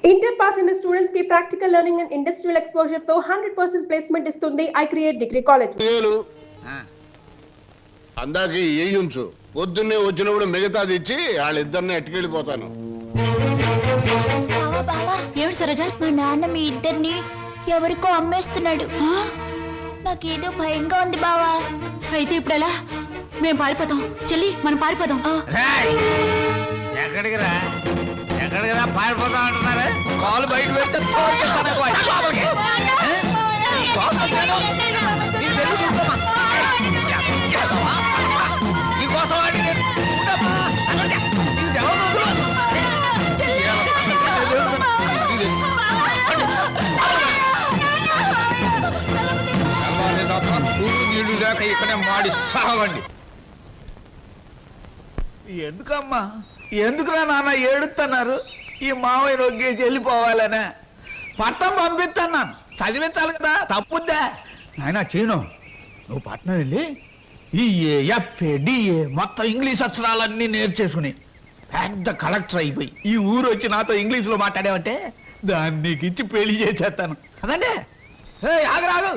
Inter pass in the students की practical learning and industrial exposure तो 100% placement ఇస్తుంది I create degree college. అందాకి ఏయుంచు పొద్దున్నే వచ్చినప్పుడు మిగతాది ఇచ్చి వాళ్ళిద్దరిని ఎట్టుకెళ్ళిపోతాను. ఏమిటి సరోజ? మా నాన్న మీ ఇద్దరిని ఎవరికో అమ్మేస్తున్నాడు. నాకేదో భయంగా ఉంది బావా. అయితే ఇప్పుడు ఎలా? మేము పారిపోతాం చెల్లి, మనం పారిపోదాం. ఎక్కడికి రా పారిపోతాం అంటున్నారు. కాలు బయట పెడితే నీకోసం నీళ్లు లేక ఇక్కడే మాడి సాగండి. ఎందుకమ్మా, ఎందుకురా నాన్న ఏడుతున్నారు? ఈ మావయ్య నొగ్గేసి వెళ్ళిపోవాలనే పట్నం పంపిస్తున్నాను. చదివించాలి కదా, తప్పుద్దా నాయన? చీను, నువ్వు పట్నం వెళ్ళి ఈఏ ఎఫ్ఏ డిఏ మొత్తం ఇంగ్లీష్ అక్షరాలన్నీ నేర్చేసుకుని పెద్ద కలెక్టర్ అయిపోయి ఈ ఊరు వచ్చి నాతో ఇంగ్లీష్లో మాట్లాడావంటే దాన్ని నీకు ఇచ్చి పెళ్లి చేసేస్తాను. అదండి ఆగరాగు.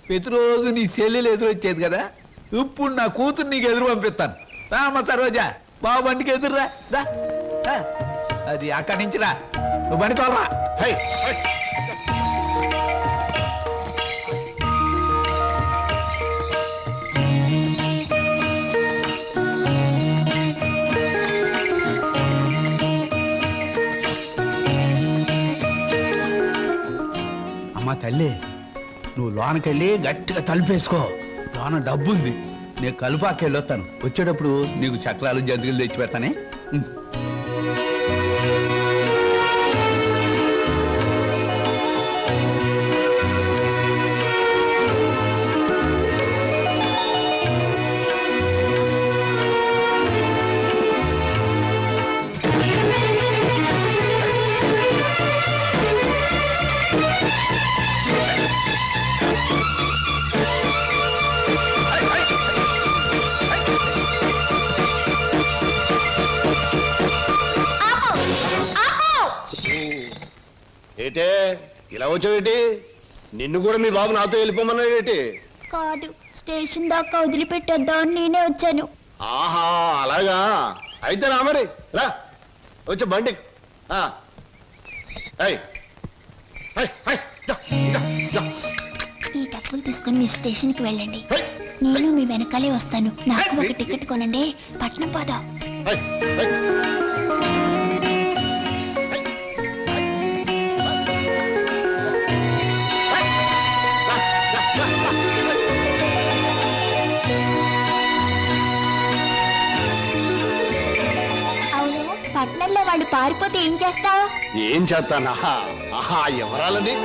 ప్రతిరోజు నీ చెల్లెలు ఎదురు వచ్చేది కదా, ఇప్పుడు నా కూతురు నీకు ఎదురు పంపిస్తాను. రామ్మ సరోజా, బాబు బండికి ఎదురురా. అది అక్కడి నుంచి రా, నువ్వు బండి తోలరా. అమ్మా తల్లి, నువ్వు లోనకెళ్ళి గట్టిగా తలుపేసుకో. లోన డబ్బుంది, నేను కలుపాకెళ్ళి వస్తాను. వచ్చేటప్పుడు నీకు చక్రాలు జంతికలు తెచ్చి పెడతానే. ఏటే ఇలా వచ్చావేటి? నిన్ను కూడా మీ బాబు నాతో వెళ్ళిపోమన్నాడేటి? కాదు, స్టేషన్ దాకా వదిలిపెట్టొద్దామని నేనే వచ్చాను. ఆహా, అలాగా? అయితే రా మరి, రా వచ్చే బండి. ఈ డబ్బులు తీసుకుని మీ స్టేషన్ కి వెళ్ళండి, నేను మీ వెనకాలే వస్తాను. నాకు ఒక టికెట్ కొనండి, పట్నం పోదాం. పట్నంలో వాళ్ళు పారిపోతే ఏం చేస్తావు? ఏం చేస్తానా? ఆహా, ఎవరాలది?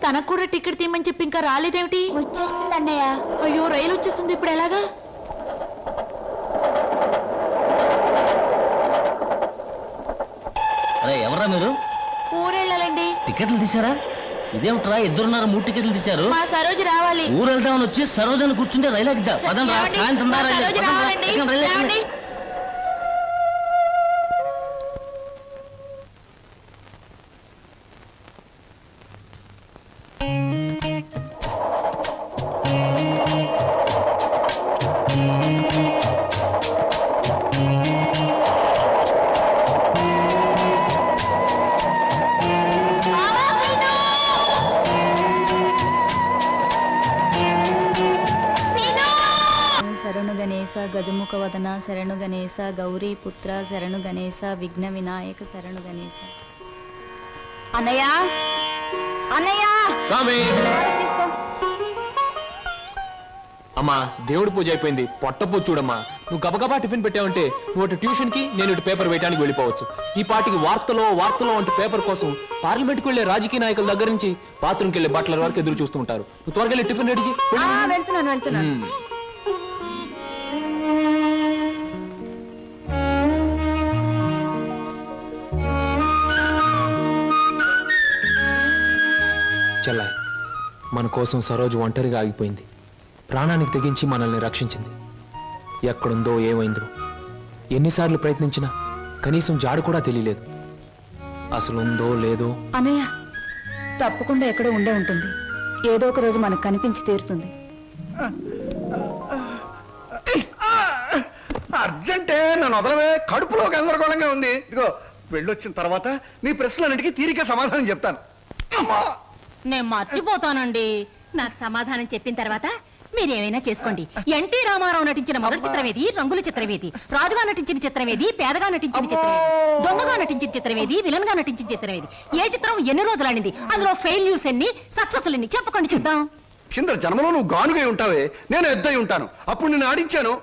తనకు కూడా టికెట్ తీయమని చెప్పి ఇంకా రాలేదేమిటి? వచ్చేస్తుంది అన్నయ్య. అయ్యో, రైలు వచ్చేస్తుంది, ఇప్పుడు ఎలాగా? అరే ఎవరా మీరు? ఊరెళ్ళాలండి. టికెట్లు తీసారా? ఇదేమిట్రా, ఇద్దరున్నారు 3 టికెట్లు తీశారు. మా సరోజ రావాలి. ఊరు వెళ్తామని వచ్చి సరోజని కూర్చుంటే రైలు ఎక్కిద్దాం. పదండి రా, సాయంత్రం రైలు. గజముఖ వదన శరణు గణేశ, గౌరీ పుత్ర శరణు గణేశ, విఘ్న వినాయక శరణు గణేశ. అన్నయ్య, అన్నయ్య, అమ్మా దేవుడి పూజ అయిపోయింది, పొట్ట పూజ చూడమ్మా. నువ్వు గబగబా టిఫిన్ పెట్టావంటే నువ్వు అటు ట్యూషన్ కి, నేను ఇటు పేపర్ వేయడానికి వెళ్ళిపోవచ్చు. ఈ పాటికి వార్తలో వంటి పేపర్ కోసం పార్లమెంట్కి వెళ్లే రాజకీయ నాయకుల దగ్గర నుంచి బాత్రూమ్కి వెళ్లే బట్టల వరకు ఎదురు చూస్తూ ఉంటారు. నువ్వు త్వరగా వెళ్ళి టిఫిన్ రెడీ చేయి. వెళ్తున్నాను. చెల్లాయ్, మన కోసం సరోజు ఒంటరిగా ఆగిపోయింది. ప్రాణానికి తెగించి మనల్ని రక్షించింది. ఎక్కడుందో ఏమైందో ఎన్నిసార్లు ప్రయత్నించినా కనీసం జాడు కూడా తెలియలేదు. అసలు ఉందో లేదో. అన్నయ్య తప్పకుండా ఎక్కడో ఉండే ఉంటుంది. ఏదో ఒక రోజు మనకు కనిపించి తీరుతుంది. అర్జెంటే నన్ను వదలవే, కడుపులో గందరగోళంగా ఉంది. ఇదిగో వెళ్ళొచ్చిన తర్వాత నీ ప్రశ్నలన్నిటికీ తీరిక సమాధానం చెప్తాను. అమ్మా, నేను మర్చిపోతానండి. నాకు సమాధానం చెప్పిన తర్వాత మీరేమైనా చేసుకోండి. ఎన్టీ రామారావు నటించిన మొదటి చిత్రం ఏది? రంగుల చిత్రం ఏది? రాజుగా నటించిన చిత్రం ఏది? పేదగా నటించిన చిత్రం ఏది? దొంగగా నటించిన చిత్రం ఏది? విలన్ గా నటించిన చిత్రం ఏది? ఏ చిత్రం ఎన్ని రోజులు ఆడింది? అందులో ఫెయిల్యూర్స్ ఎన్ని, సక్సెస్ ఎన్ని? చెప్పకండి చూద్దాం. కింద జన్మలో నువ్వు గానుగై ఉంటావే, నేను ఎద్దై ఉంటాను. అప్పుడు నేను ఆడించాను,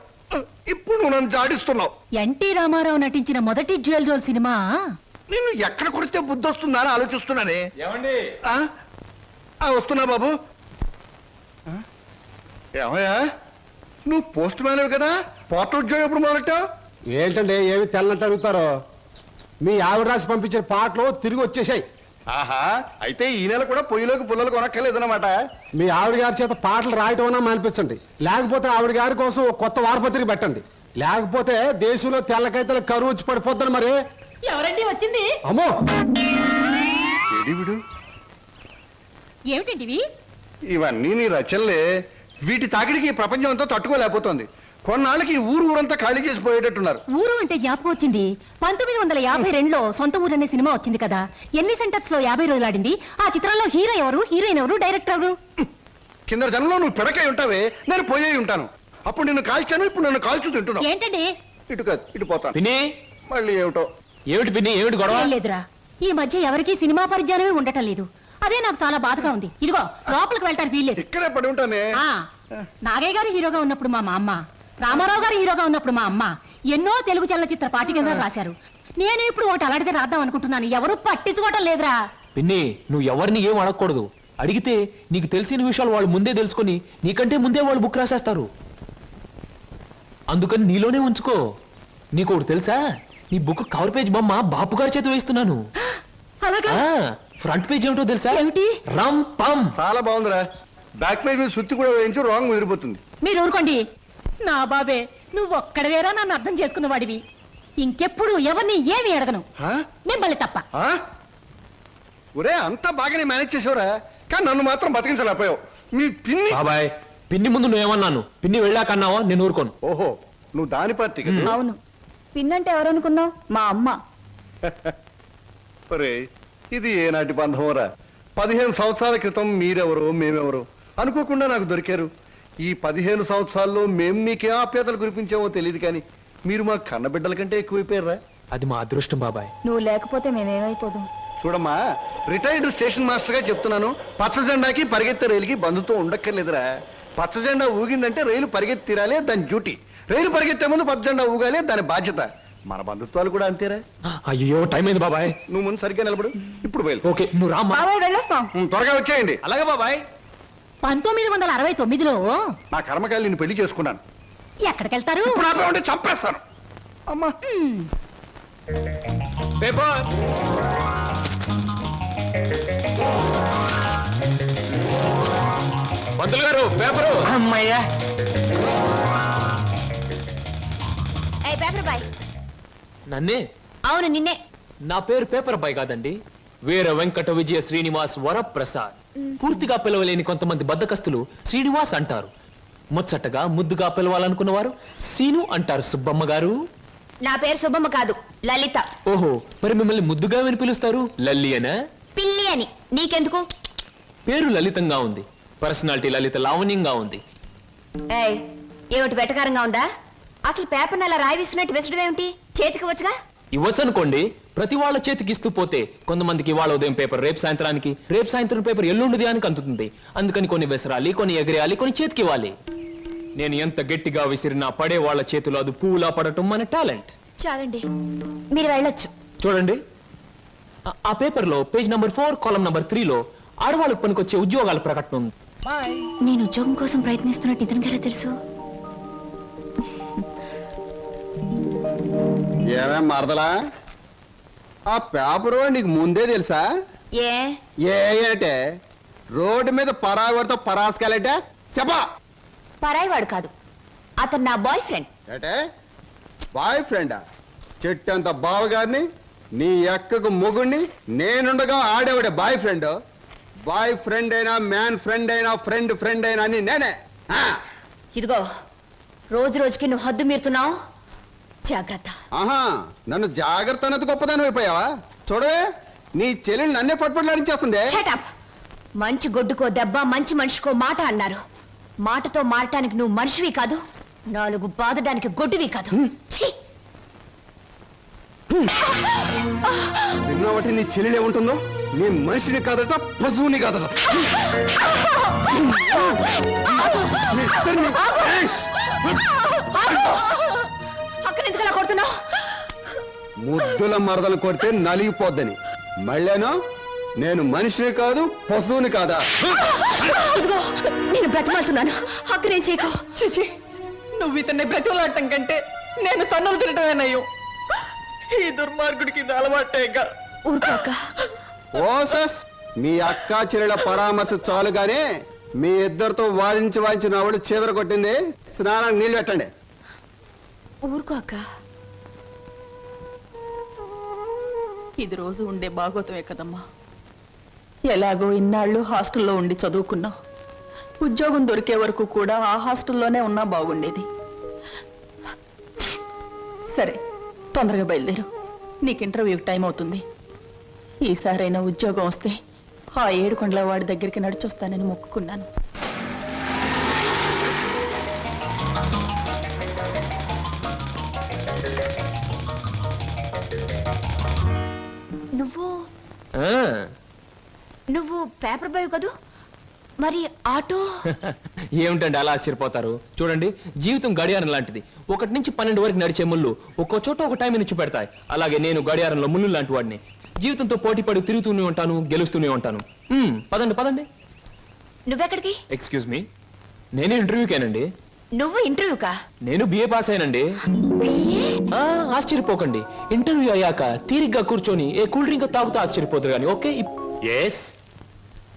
ఇప్పుడు నువ్వు నన్ను జాడిస్తున్నావు. ఎన్టీ రామారావు నటించిన మొదటి జ్యువెల్ జోల్ సినిమా నేను ఎక్కడ కొడితే బుద్ధి వస్తుందా అని ఆలోచిస్తున్నానే. ఏమండి? వస్తున్నా బాబు. ఏమయ్యా, నువ్వు పోస్ట్ మ్యాన్ కదా, పోర్ట్ ఉద్యోగం ఎప్పుడు మొదలెట్టావు? ఏంటండి ఏమి తెల్లనట్టు అడుగుతారో? మీ ఆవిడ రాసి పంపించిన పాటలు తిరిగి వచ్చేసాయి. ఆహా, అయితే ఈ నెల కూడా పొయ్యిలోకి పుల్లలు కొనక్కర్లేదన్నమాట. మీ ఆవిడ గారి చేత పాటలు రాయటం అన్నా మానిపించండి. లేకపోతే ఆవిడ గారి కోసం ఒక కొత్త వారపత్రిక పెట్టండి. లేకపోతే దేశంలో తెల్లకైతే కరువు వచ్చి పడిపోద్దని. మరి ఎవరండి వచ్చింది? అమ్మో, విడు ఏమిటండి ఇవన్నీ నీ రచనలే. వీటి తాకిడికి ఈ ప్రపంచం అంతా తట్టుకోలేకపోతుంది. కొన్నాళ్ళకి ఈ ఊరంతా ఖాళీ చేసి పోయేటట్టున్నారు. ఊరు అంటే జ్ఞాపకం వచ్చింది. 1952లో సొంత ఊరు అనే సినిమా వచ్చింది కదా. ఎన్ని సెంటర్స్ లో 50 రోజులు ఆడింది? ఆ చిత్రంలో హీరో ఎవరు, హీరోయిన్ ఎవరు, డైరెక్టర్ ఎవరు? కింద జనంలో నువ్వు పిడకై ఉంటావే, నేను పోయే ఉంటాను. అప్పుడు నిన్ను కాల్చాను, ఇప్పుడు నన్ను కాల్చు తింటున్నావు. ఏంటండి? ఇటు కాదు, ఇటు పోతాను. పిన్ని, మళ్ళీ ఏమిటో. ఏమిటి పిన్ని, ఏమిటి గొడవ? ఏం లేదురా, ఈ మధ్య ఎవరికీ సినిమా పరిజ్ఞానమే ఉండటం లేదు. అదే నాకు చాలా బాధగా ఉంది. ఇదిగో లోపలికి వెళ్ళటానికి వీల్లేదు. ఇక్కడే పడి ఉంటానే. నాగయ్య గారు హీరోగా ఉన్నప్పుడు మా అమ్మ, రామారావు గారు హీరోగా ఉన్నప్పుడు మా అమ్మ ఎన్నో తెలుగు చలనచిత్ర పాఠ్యాంశాలు రాశారు. నేను ఇప్పుడు ఒకటి అలాంటిదే రాద్దాం అనుకుంటున్నాను. ఎవరు పట్టించుకోవటం లేదురా. పిన్ని, నువ్వు ఎవరిని ఏం అడగకూడదు. అడిగితే నీకు తెలిసిన విషయాలు వాళ్ళు ముందే తెలుసుకొని నీకంటే ముందే వాళ్ళు బుక్ రాసేస్తారు. అందుకని నీలోనే ఉంచుకో. నీకు ఒకటి తెలుసా? నీ బుక్ కవర్ పేజ్ బొమ్మ బాపు గారి చేత వేస్తున్నాను. అలాగా? ఫ్రంట్ పేజ్ ఏమిటో తెలుసా? ఏమిటి? రమ్ పమ్. చాలా బాగుందిరా. బ్యాక్ పేజ్ మీద సుత్తి కూడా వేయించు, రాంగ్ ముదిరిపోతుంది. మీరు ఊరుకోండి. నా బాబే, నువ్వు ఒక్కడవేరా నన్ను అర్థం చేసుకున్న వాడివి. ఇంకెప్పుడు ఎవరిని ఏమి అడగను, మిమ్మల్ని తప్ప. ఒరే, అంతా బాగానే మేనేజ్ చేసావురా, కానీ నన్ను మాత్రం బతికించలేకపోయావు. మీ పిన్ని. బాబాయ్, పిన్ని ముందు నువ్వేమన్నాను? పిన్ని వెళ్ళాకన్నావా? నేను ఊరుకోను. ఓహో, నువ్వు దాని పార్టీ కదా. అవును, పిన్నంటే ఎవరనుకున్నావు? మా అమ్మ. ఒరే, ఇది ఏనాటి బంధమోరా? 15 సంవత్సరాల క్రితం మీరెవరో మేమెవరో అనుకోకుండా నాకు దొరికారు. ఈ 15 సంవత్సరాల్లో మేము మీకే ఆప్యాతలు కురిపించామో తెలియదు, కానీ మీరు మా కన్నబిడ్డల కంటే ఎక్కువైపోయారా. అది మా అదృష్టం బాబాయ్. నువ్వు లేకపోతే మేమేమైపోదాం. చూడమ్మా, రిటైర్డ్ స్టేషన్ మాస్టర్ గా చెప్తున్నాను, పచ్చ జెండాకి పరిగెత్తే రైలుకి బంధుతో ఉండక్కర్లేదురా. పచ్చ జెండా ఊగిందంటే రైలు పరిగెత్తి తీరాలే దాని డ్యూటీ. రైలు పరిగెత్తే ముందు పచ్చ జెండా ఊగాలే దాని బాధ్యత. మన బంధుత్వాలు కూడా అంతేరా. అయ్యో, టైం అయింది బాబాయ్. నువ్వు ముందు సరిగ్గా నిలబడు. ఇప్పుడు బయలు. ఓకే, నువ్వు రామ్మా. వెళ్ళొస్తాం. త్వరగా వచ్చేయండి. అలాగే బాబాయ్. 1969లో నా కర్మకాయలు నిన్ను పెళ్లి చేసుకున్నాను. ఎక్కడికెళ్తారు? ఇప్పుడు ఆపే ఉంటే చంపేస్తాను. అమ్మా, పేపర్. పంతులు గారు, పేపరు. అమ్మయ్యా, పేపర్ బాయ్. నన్నే? అవును, నిన్నే. నా పేరు పేపర్ బాయ్ కాదండి, వీర వెంకట విజయ శ్రీనివాస్ వరప్రసాద్. పూర్తిగా పిలవలేని కొంతమంది బద్దకస్తులు శ్రీనివాస్ అంటారు. ముచ్చటగా ముద్దుగా పిలవాలనుకున్న వారు సీను అంటారు. సుబ్బమ్మ గారు. నా పేరు సుబ్బమ్మ కాదు, లలిత. ఓహో, మరి మిమ్మల్ని ముద్దుగా విని పిలుస్తారు లల్లి అనా? పిల్లి అని. నీకెందుకు? పేరు లలితంగా ఉంది, పర్సనాలిటీ లలిత లావణ్యంగా ఉంది. ఏయ్, ఏమిటి వెటకారంగా ఉందా? అసలు పేపర్ అలా రాయిస్తున్నట్టు విసడం ఏమిటి? చేతికి వచ్చుగా. ఇవ్వచ్చనుకోండి, ప్రతి వాళ్ళ చేతికి ఇస్తూ పోతే కొంతమందికి ఇవాళ ఉదయం పేపర్ రేపు సాయంత్రానికి, రేపు సాయంత్రం పేపర్ ఎల్లుండి దానికి అందుతుంది. అందుకని కొన్ని విసరాలి, కొన్ని ఎగరేయాలి, కొన్ని చేతికి ఇవ్వాలి. నేను ఎంత గట్టిగా విసిరినా పడే వాళ్ళ చేతిలో అది పువ్వులా పడటం మన టాలెంట్. చాలండి, మీరు వెళ్ళొచ్చు. చూడండి, ఆ పేపర్లో పేజ్ నంబర్ 4 కాలమ్ నంబర్ 3లో ఆడవాళ్ళకు పనికొచ్చే ఉద్యోగాల ప్రకటన ఉంది. నేను ఉద్యోగం కోసం ప్రయత్నిస్తున్నట్టు ఇతనికి ఎలా తెలుసు? ఏమే మరదలా, ఆ పేపరు నీకు ముందే తెలుసా? ఏంటే రోడ్డు మీద పరాగడితో పరాసుకెళ్ళటే చెప్పా. పరాయివాడు కాదు, అతను నా బాయ్ ఫ్రెండ్. ఏటే బాయ్ ఫ్రెండా? చెట్టంత బావగారిని, నీ ఎక్కకు మొగుణ్ణి, నేనుండగా ఆడేవాడే బాయ్ ఫ్రెండ్. బాయ్ ఫ్రెండ్ అయినా, మ్యాన్ ఫ్రెండ్ అయినా, ఫ్రెండ్ అయినా అని నేనే. ఇదిగో, రోజు రోజుకి నువ్వు హద్దు మీరుతున్నావు, జాగ్రత్త. ఆహా, నన్ను జాగ్రత్త అన్నది గొప్పదాని అయిపోయావా? చూడవే, నీ చెల్లెలు నన్నే పట్టుపట్లాడించేస్తుంది. Shut up. మంచి గొడ్డుకో దెబ్బ, మంచి మనిషికో మాట అన్నారు. మాటతో మారటానికి నువ్వు మనిషివి కాదు, 4 బాదడానికి గొడ్డువి కాదు. ఛీ! విన్నావటి నీ చెల్లెలు ఏముంటుందో? నీ మనిషిని కాదట, పశువుని కాదట. మీ ఇద్దరిని- ఏయ్! అక్కడ ఎందుకు అలా కొడుతున్నావు? ముద్దుల మరదలు కొడితే నలిగిపోద్దని. మళ్ళేనో నేను మనిషిని కాదు, పశువుని కాదా? ఇదిగో, నేను బ్రతిమాలుతున్నాను, అక్కడేం చేయకు. చిచి, నువ్వు ఇతన్ని బ్రతిమలాడటం కంటే నేను తన్నులు తినటమేనయ్యో. ఈ దుర్మార్గుడికి ఇది అలవాటేగా. ఊరుకోక. ఓసస్, మీ అక్కా చెల్లెల పరామర్శ చాలుగానే మీ ఇద్దరితో వాదించి నా వాళ్ళు చీదర కొట్టింది. స్నానానికి నీళ్ళు పెట్టండి. ఊరుకోక. ఇది రోజు ఉండే భాగవతమే కదమ్మా. ఎలాగో ఇన్నాళ్ళు హాస్టల్లో ఉండి చదువుకున్నావు. ఉద్యోగం దొరికే వరకు కూడా ఆ హాస్టల్లోనే ఉన్నా బాగుండేది. సరే, తొందరగా బయలుదేరు, నీకు ఇంటర్వ్యూకి టైం అవుతుంది. ఈసారైనా ఉద్యోగం వస్తే ఆ 7 కొండల వాడి దగ్గరికి నడిచొస్తానని మొక్కుకున్నాను. నువ్వు పేపర్ బాయ్ కదూ, మరి ఆటో? ఏమిటండి అలా ఆశ్చర్యపోతారు? చూడండి, జీవితం గడియారం లాంటిది. 1 నుంచి 12 వరకు నడిచే ముళ్ళు ఒక్కో చోట ఒక టైం నుంచి పెడతాయి. అలాగే నేను గడియారంలో ముళ్ళు లాంటి వాడిని. జీవితంతో పోటీ పడి తిరుగుతూనే ఉంటాను, గెలుస్తూనే ఉంటాను. పదండి పదండి. నువ్వెక్కడికి? ఎక్స్క్యూజ్ మీ, నేను ఇంటర్వ్యూకేనండి. నువ్వు ఇంటర్వ్యూకా? నేను బిఏ పాస్ అయినండి. ఆశ్చర్యపోకండి, ఇంటర్వ్యూ అయ్యాక తీరిగ్గా కూర్చొని ఏ కూల్ డ్రింక్ తాగుతూ ఆశ్చర్యపోతారు కానీ. Okay, yes,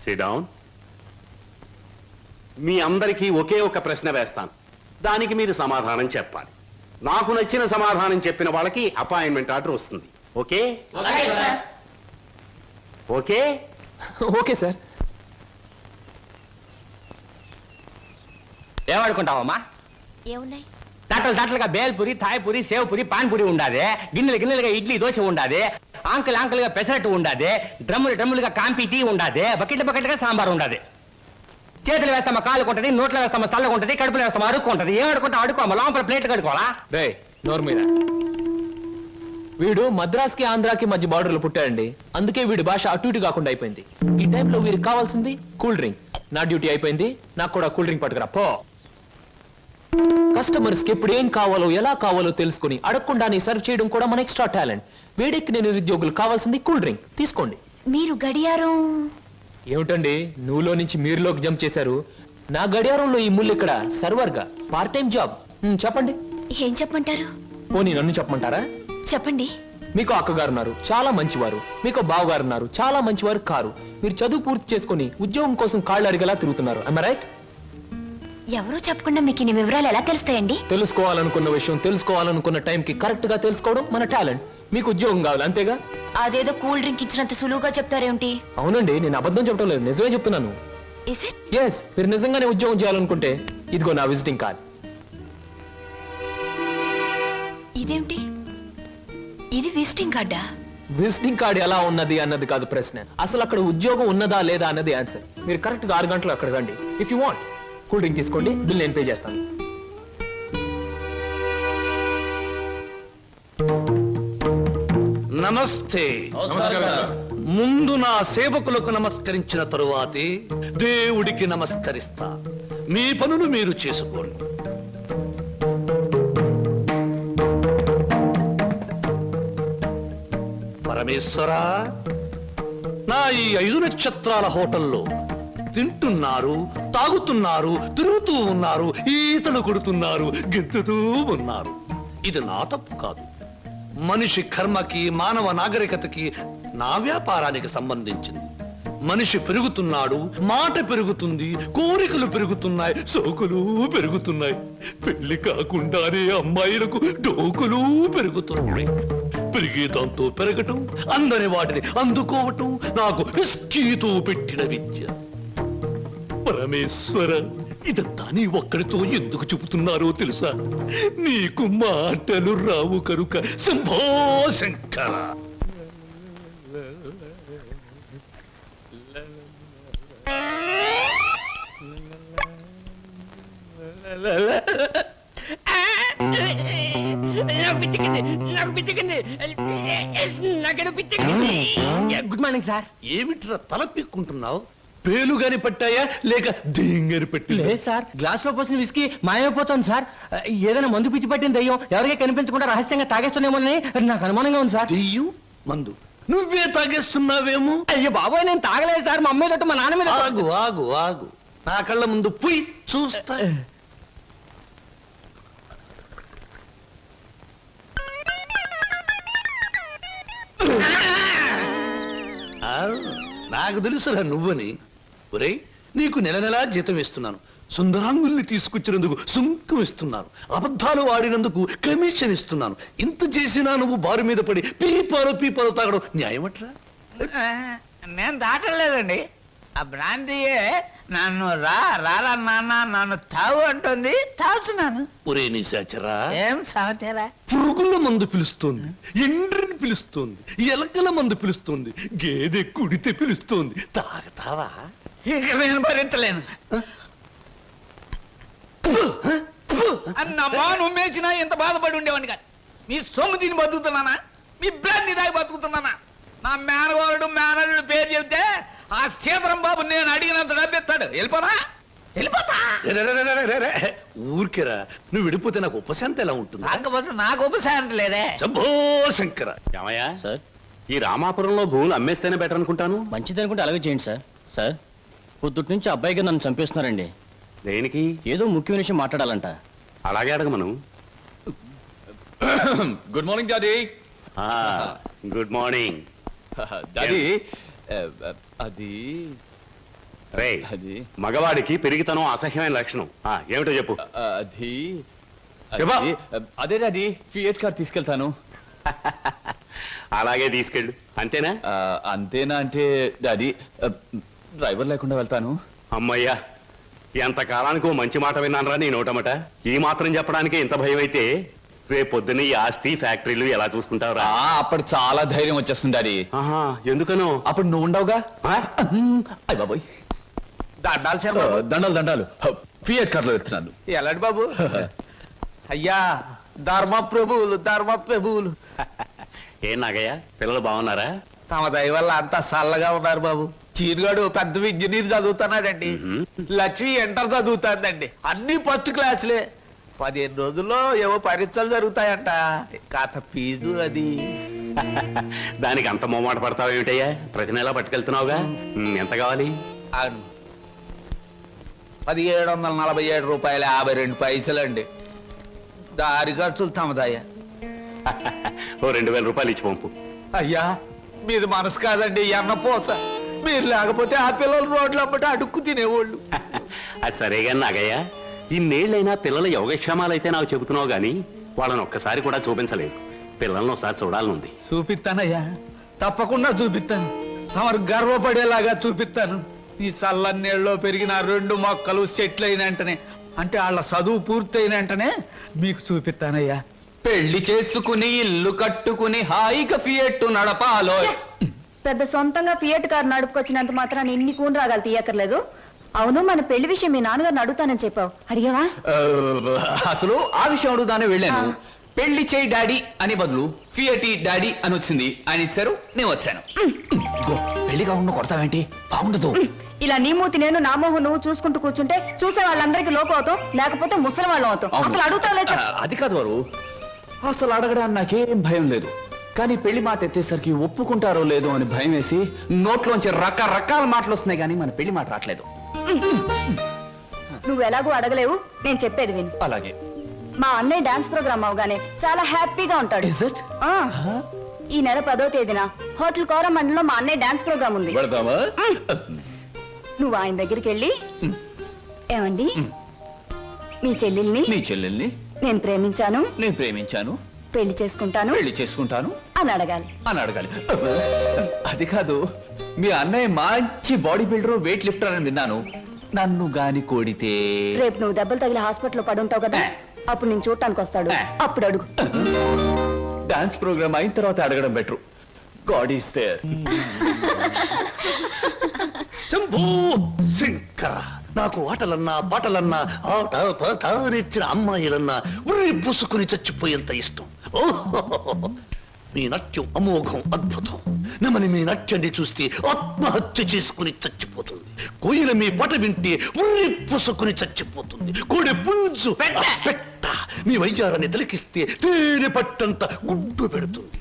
sit down. మీ అందరికీ ఒకే ఒక ప్రశ్న వేస్తాను, దానికి మీరు సమాధానం చెప్పాలి. నాకు నచ్చిన సమాధానం చెప్పిన వాళ్ళకి అపాయింట్మెంట్ ఆర్డర్ వస్తుంది. ఓకే? Okay okay sir. ఏమనుకుంటావమ్మా? ఏమున్నాయి? తట్టలుగా బేల్పూరి, థాయ్పూరి, సేవ్పూరి, పాన్పూరి ఉండాది. గిన్నెలుగా ఇడ్లీ దోశ ఉండాది. ఆంకలుగా పెసరట్టు ఉండాది. డ్రమ్ములుగా కాంపి టీ ఉండాది. బకెట్లుగా సాంబార్ ఉండాది. చేతులు వేస్తామా కాలు కొంటది, నోట్లో వేస్తామా చల్లగా ఉంటది, కడుపులో వేస్తామా అడుక్కుంటది. ఏమడుకుంటా అడుకోమా, లోపల ప్లేట్ కడుకోవాలా? రే నోరు మీద. వీడు మద్రాస్కి ఆంధ్రాకి మధ్య బార్డర్లో పుట్టాడండి. అందుకే వీడి భాష అటు ఇటు కాకుండా అయిపోయింది. ఈ టైంలో వీరికి కావాల్సింది కూల్ డ్రింక్. నా డ్యూటీ అయిపోయింది, నాకు కూడా కూల్ డ్రింక్ పట్టుకురా పో. కస్టమర్స్ కి ఎప్పుడు ఏం కావాలో ఎలా కావాలో తెలుసుకుని అడగకుండానే సర్వ్ చేయడం కూడా మన ఎక్స్ట్రా టాలెంట్. వీడికి నేను నిరుద్యోగులు కావాల్సింది కూల్ డ్రింక్. తీసుకోండి. మీరు గడియారం? ఏమిటండి నువ్వులో నుంచి మీరులోకి జంప్ చేశారు? నా గడియారంలో ఈ ముళ్ళు ఇక్కడ సర్వర్ గా పార్ట్ టైం జాబ్. చెప్పండి. ఏం చెప్పమంటారు? పోనీ నన్ను చెప్పమంటారా? చెప్పండి. మీకు అక్కగారు ఉన్నారు, చాలా మంచివారు. మీకు బావగారు ఉన్నారు, చాలా మంచివారు కారు. మీరు చదువు పూర్తి చేసుకుని ఉద్యోగం కోసం కాళ్ళు అడిగేలా తిరుగుతున్నారు. am I right? ఎవరో చెప్పకుండా మీకు ఇన్ని వివరాలు ఎలా తెలుస్తాయండి? తెలుసుకోవాలనుకున్న విషయం తెలుసుకోవాలనుకున్న టైంకి కరెక్ట్ గా తెలుసుకోవడం మన టాలెంట్. మీకు ఉద్యోగం కావాలి అంతేగా? అదేదో కూల్ డ్రింక్ ఇచ్చినంత సులువుగా చెప్తారేమిటి? అవునండి, నేను అబద్ధం చెప్పడం లేదు, నిజమే చెప్తున్నాను. Is it? Yes, మీరు నిజంగానే ఉద్యోగం చేయాలనుకుంటే ఇదిగో నా విజిటింగ్ కార్డ్. ఇదేమిటి? ఇది విజిటింగ్ కార్డా? విజిటింగ్ కార్డ్ ఎలా ఉన్నది అన్నది కాదు ప్రశ్న, అసలు అక్కడ ఉద్యోగం ఉన్నదా లేదా అన్నది ఆన్సర్. మీరు కరెక్ట్ గా 6 గంటలు అక్కడ రండి. If you want cool drink తీసుకోండి, బిల్ నేను పే చేస్తాను. నమస్తే. ముందు నా సేవకులకు నమస్కరించిన తరువాతే దేవుడికి నమస్కరిస్తా. మీ పనులు మీరు చేసుకోండి. పరమేశ్వరా, నా ఈ 5 నక్షత్రాల హోటల్లో తింటున్నారు, తాగుతున్నారు, తిరుగుతూ ఉన్నారు, ఈతలు కొడుతున్నారు, గెంతుతూ ఉన్నారు. ఇది నా తప్పు కాదు. మనిషి కర్మకి, మానవ నాగరికతకి, నా వ్యాపారానికి సంబంధించింది. మనిషి పెరుగుతున్నాడు, మాట పెరుగుతుంది, కోరికలు పెరుగుతున్నాయి, సోకులు పెరుగుతున్నాయి. పెళ్లి కాకుండానే అమ్మాయిలకు డోకులు పెరుగుతున్నాయి. పెరిగే దాంతో పెరగటం, అందని వాటిని అందుకోవటం నాకు విస్కీతో పెట్టిన విద్య. పరమేశ్వర, ఇదంతా నీ ఒక్కడితో ఎందుకు చెబుతున్నారో తెలుసా? నీకు మాటలు రావు కనుక. Shambho Shankara. Good morning sir. ఏమిట్రా తల పిక్కుంటున్నావు? పేలుగాని పట్టాయా లేక దేంగని పట్టి? లేదు సార్, గ్లాస్ లో పోసిన విస్కీ మాయమైపోతుంది సార్. ఏదైనా మందు పిచ్చి పట్టిన దయ్యం ఎవరికీ కనిపించకుండా రహస్యంగా తాగేస్తున్నామోనని నాకు అనుమానంగా ఉంది సార్. దెయ్యం మందు నువ్వే తాగేస్తున్నావేమో? అయ్యో బాబోయ్, నేను తాగలేదు సార్. మా అమ్మాయి తోటి మా నాన్న మీద. ఆగు ఆగు ఆగు, నా కళ్ళ ముందు పోయి చూస్తా. నాకు తెలుసురా నువ్వని. ఒరేయ్, నీకు నెల నెలా జీతం ఇస్తున్నాను, సుందరాంగుల్ని తీసుకొచ్చినందుకు సుంకం ఇస్తున్నాను, అబద్ధాలు ఆడినందుకు కమిషన్ ఇస్తున్నాను. ఇంత చేసినా నువ్వు బారు మీద పడి పీపాలు తాగడం న్యాయమట్రా? నేను దాటలేదండి. ఆ బ్రాంతియే నన్ను రారా నాన్న నన్ను తాగు అంటుంది, తాగుతున్నాను. ఒరే నిశాచరా, ఏం సాగుతారా? పురుగుల మందు పిలుస్తోంది, ఎండ్రిని పిలుస్తోంది, ఎలకల మందు పిలుస్తోంది, గేదె కుడితే పిలుస్తోంది. తాగతావా? ఇక నేను భరించలేను. అన్నమ్మా, నువ్వేసినా ఎంత బాధపడి ఉండేవాడిని కాదు. మీ సొమ్ము తిని బతుకుతున్నానా? మీ బ్రాంతి దాగి బతుకుతున్నానా? నా మేనగోరుడు మేనల్లుడు పేరు చెబితే ఆ సీతరం బాబు నేను అడిగినంత డబ్బిస్తాడు. వెళ్ళిపోతా. ఊరికేరా, నువ్వు విడిపోతే నాకు ఉపశాంతి ఎలా ఉంటుంది? కాకపోతే నాకు ఉపశాంతి లేదే. శంభో శంకర. ఏమయ్యా సార్, ఈ రామాపురంలో భూములు అమ్మేస్తేనే బెటర్ అనుకుంటాను. మంచిది అనుకుంటే అలాగే చేయండి సార్. సార్, పొద్దుటి నుంచి అబ్బాయిగా నన్ను చంపేస్తున్నారండి. దేనికి? ఏదో ముఖ్యమైన విషయం మాట్లాడాలంట. అలాగే అడగమను. Good morning daddy. Good morning daddy, అది రే. మగవాడికి పెరిగితనం అసహ్యమైన లక్షణం. ఏమిటో చెప్పు. అది చెప్పు. అదే డాడీ, ఫియట్ కార్ తీసుకెళ్తాను. అలాగే తీసుకెళ్ళు. అంతేనా? అంతేనా అంటే డాడీ, డ్రైవర్ లేకుండా వెళ్తాను. అమ్మయ్యా, ఎంతకాలానికి ఓ మంచి మాట విన్నానరా నీ నోటమట. ఈ మాత్రం చెప్పడానికి ఇంత భయం అయితే రేపు పొద్దున్న ఈ ఆస్తి ఫ్యాక్టరీలు ఎలా చూసుకుంటావురా? అప్పుడు చాలా ధైర్యం వచ్చేస్తుంది డాడీ. ఎందుకనో? అప్పుడు నువ్వు ఉండవుగా. అయ్య బాబోయ్, దండాలు ఫియట్ కార్లో వెళ్తున్నాను. ఎలాంటి బాబు? అయ్యా, ధర్మప్రభువులు. ఏం నాగయ్య, పిల్లలు బాగున్నారా? తమ దయ వల్ల అంతా చల్లగా ఉన్నారు బాబు. చీరుగాడు పెద్ద ఇంజనీర్ చదువుతున్నాడండి. లక్ష్మి ఇంటర్ చదువుతాడండి. అన్ని ఫస్ట్ క్లాసులే. 15 రోజుల్లో ఏవో పరీక్షలు జరుగుతాయంట. కాత ఫీజు అది. దానికి అంత మొమ్మాట పడతావు ఏమిటయ్యా? ప్రతి నెలా పట్టుకెళ్తున్నావుగా. ఎంత కావాలి? 1747 రూపాయలు 52 పైసలండి. దారి ఖర్చులు తమదయ్యా. ఓ 2000 రూపాయలు ఇచ్చి పంపు. అయ్యా, మీది మనసు కాదండి, ఎన్నపోస. మీరు లేకపోతే ఆ పిల్లలు రోడ్లు అప్పటి అడుక్కు తినేవాళ్ళు. అది సరేగా నాగయ్య, ఇన్నేళ్ళైనా పిల్లల యోగక్షేమాలైతే నాకు చెబుతున్నావు గాని వాళ్ళని ఒక్కసారి కూడా చూపించలేదు. పిల్లల్ని ఒకసారి చూడాలనుంది. చూపిస్తానయ్యా, తప్పకుండా చూపిస్తాను. తమరు గర్వపడేలాగా చూపిస్తాను. ఈ చల్లన్నేళ్ళలో పెరిగిన 2 మొక్కలు సెటిల్ అయిన వెంటనే, అంటే వాళ్ళ చదువు పూర్తయిన వెంటనే మీకు చూపిస్తానయ్యా. పెళ్లి చేసుకుని ఇల్లు కట్టుకుని హాయిగా ఫియట్ నడపాలో. పెద్ద సొంతంగా ఫియట్ కార్ నడుపుకొచ్చినంత మాత్రాన్ని ఇన్ని కూని రాగాలు తీయక్కర్లేదు. అవును, మన పెళ్లి విషయం మీ నాన్నగారిని అడుగుతానని చెప్పావు, అడిగావా? అసలు ఆ విషయం అడుగుదానే వెళ్ళాను. పెళ్లి చేయి డాడీ అని బదులు ఫియటి డాడీ అని వచ్చింది. ఆయన ఇచ్చారు, నేను వచ్చాను. పెళ్లి కాకుండా కొడతావేంటి? బాగుండదు. ఇలా నీ మూతి నేను, నా మోహం నువ్వు చూసుకుంటూ కూర్చుంటే చూసే వాళ్ళందరికీ లోపం అవుతాం, లేకపోతే ముసలి వాళ్ళం అవుతాం. అసలు అడుగుతావులే. అది కాదు వారు, అసలు అడగడానికి నాకేం భయం లేదు. కానీ పెళ్లి మాట ఎత్తేసరికి ఒప్పుకుంటారో లేదో అని భయం వేసి నోట్లోంచి రకరకాల మాటలు వస్తున్నాయి కానీ మన పెళ్లి మాట రావట్లేదు. నువ్వు ఎలాగో అడగలేవు, నేను చెప్పేది విను. అలాగే. మా అన్నయ్య డాన్స్ ప్రోగ్రామ్ అవగానే చాలా హ్యాపీగా ఉంటాడు. Is it? ఆ, ఈ నెల 10వ తేదీన హోటల్ కోరమండలో మా అన్నయ్య డాన్స్ ప్రోగ్రామ్ ఉంది. పెడతామా? నువ్వు ఆయన దగ్గరికి వెళ్ళి, ఏమండి మీ చెల్లెల్ని నీ చెల్లెల్ని నేను ప్రేమించాను, నేను ప్రేమించాను, పెళ్లి చేసుకుంటాను పెళ్లి చేసుకుంటాను అని అడగాలి. అని అడగాలి. అది కాదు, మీ అన్నయ్య మంచి బాడీ బిల్డర్, వెయిట్ లిఫ్టర్ అని విన్నాను. నన్ను గాని కోడితే రేపు నువ్వు దెబ్బలు తగిలి హాస్పిటల్లో పడుంటావు కదా, అప్పుడు నేను చూడటానికి వస్తాడు, అప్పుడు అడుగు. డాన్స్ ప్రోగ్రామ్ అయిన తర్వాత అడగడం better. God is there. Shambhu Shankara, నాకు ఆటలన్నా పాటలన్నా ఆట పాట నేర్చిన అమ్మాయిలన్నా ఉర్రి పూసుకుని చచ్చిపోయేంత ఇష్టం. ఓహో, మీ నాట్యం అమోఘం, అద్భుతం. నమని మీ నాట్యాన్ని చూస్తే ఆత్మహత్య చేసుకుని చచ్చిపోతుంది. కోయిల మీ పాట వింటే ఉర్రి పూసుకుని చచ్చిపోతుంది. కోడి పుంజు పెట్ట మీ వయ్యారాన్ని తిలకిస్తే తేనె పట్టంత గుడ్డు పెడుతుంది.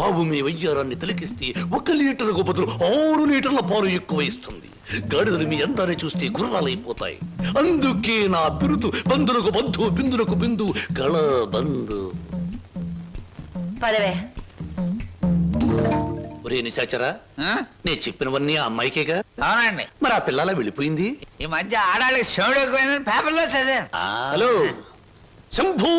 ఆవు మీ వయ్యారాన్ని తిలకిస్తే 1 లీటర్కు బదులు 6 లీటర్ల పాలు ఎక్కువ ఇస్తుంది. గాడిదలు మీ అందాన్ని చూస్తే గుర్రాలైపోతాయి. అందుకే నా బిరుదు బంధులకు బంధు, బిందులకు బిందు, గళ బంధు. పదవే. ఒరే నిశాచరా, నేను చెప్పినవన్నీ ఆ అమ్మాయికేగా? అవునండి. మరి ఆ పిల్లలా వెళ్ళిపోయింది. ఈ మధ్య ఆడాళ్ళకి శివుడు ఎక్కువైందని పేపర్లో చదివాను. హలో శంభూ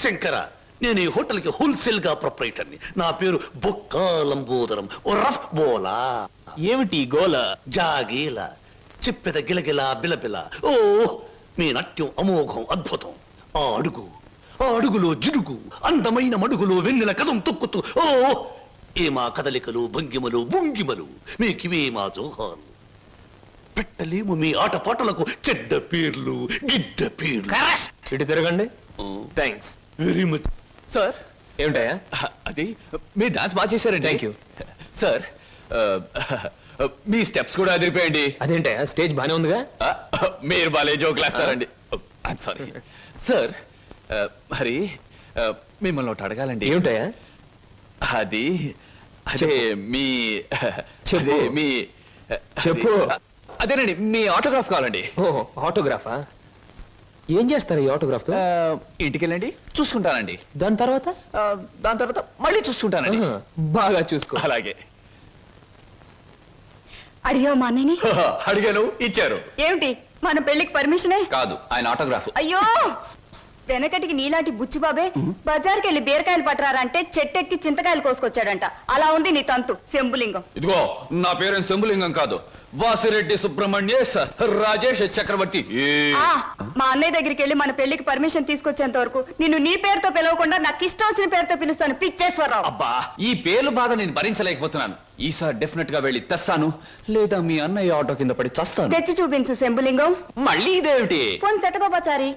శంకర, నేను ఈ హోటల్ కి హోల్సేల్ గా ప్రొపరేటర్ని. నా పేరు బొక్క లంబోదరం, ఓ రఫ్ బోలా. ఏమిటి గోల? జాగీల, చెప్పెద గిలగిల బిలబిల. ఓ, మీ నాట్యం అమోఘం, అద్భుతం. ఆ అడుగులో జిడుగు, అందమైన మడుగులో వెన్నెల కథం తొక్కుతూ. ఓ, ఏ మా కదలికలు, భంగిమలు, భుంగిమలు, మీకివే మా జోహాలు. పెట్టలేము మీ ఆటపాటలకు చెడ్డ పేర్లు, గిడ్డ పేర్లు. ఇటు తిరగండి. Thanks very much sir. ఏమిటయా అది? మీరు డాన్స్ బాగా చేశారండి. Thank you sir. మీ స్టెప్స్ కూడా అదిరిపోయండి. అదేంటయా, స్టేజ్ బానే ఉందిగా? మీరు బాలే జోకులేస్తారండి. I'm sorry sir. మరి మిమ్మల్ని ఒకటి అడగాలండి. ఏమిటయా అది? అదే మీ అదే మీ చెప్పు. అదేనండి, మీ ఆటోగ్రాఫ్ కావాలండి. ఆటోగ్రాఫా? ఏం చేస్తారు ఈ ఆటోగ్రాఫ్ తో? ఇంటికి వెళ్ళండి, చూసుకుంటానండి. దాని తర్వాత మళ్ళీ చూసుకుంటానండి. బాగా చూసుకో. అలాగే. అడిగావు మా అన్నయ్యని? అడిగాను, ఇచ్చారు. ఏమిటి, మన పెళ్లికి పర్మిషనే? కాదు, ఆయన ఆటోగ్రాఫ్. అయ్యో, వెనకటికి నీలాంటి బుచ్చిబాబే బజార్కి వెళ్ళి బీరకాయలు పట్టరారంటే చెట్టెక్కి చింతకాయలు కోసుకొచ్చాడంట. అలా ఉంది నీ తంతు శంభులింగం. ఇదిగో, నా పేరు శంభులింగం కాదు, వాసిరెడ్డి సుబ్రహ్మణ్యేశ్ రాజేష్ చక్రవర్తి. మా అన్నయ్య దగ్గరికి వెళ్ళి మన పెళ్లికి పర్మిషన్ తీసుకొచ్చేంత వరకు నిన్ను నీ పేరుతో పిలవకుండా నాకు ఇష్టం వచ్చిన పేరుతో పిలుస్తాను, పిచ్చేశ్వరరావు. అబ్బా, ఈ పేర్లు బాధ నేను భరించలేకపోతున్నాను. ఈసారి డెఫినెట్ గా వెళ్ళి తెస్తాను, లేదా మీ అన్నయ్య ఆటో కింద పడి చస్తాను. తెచ్చి చూపించు శంభులింగం. మళ్ళీ ఇదేమిటి? పోని సెటగోపచారి.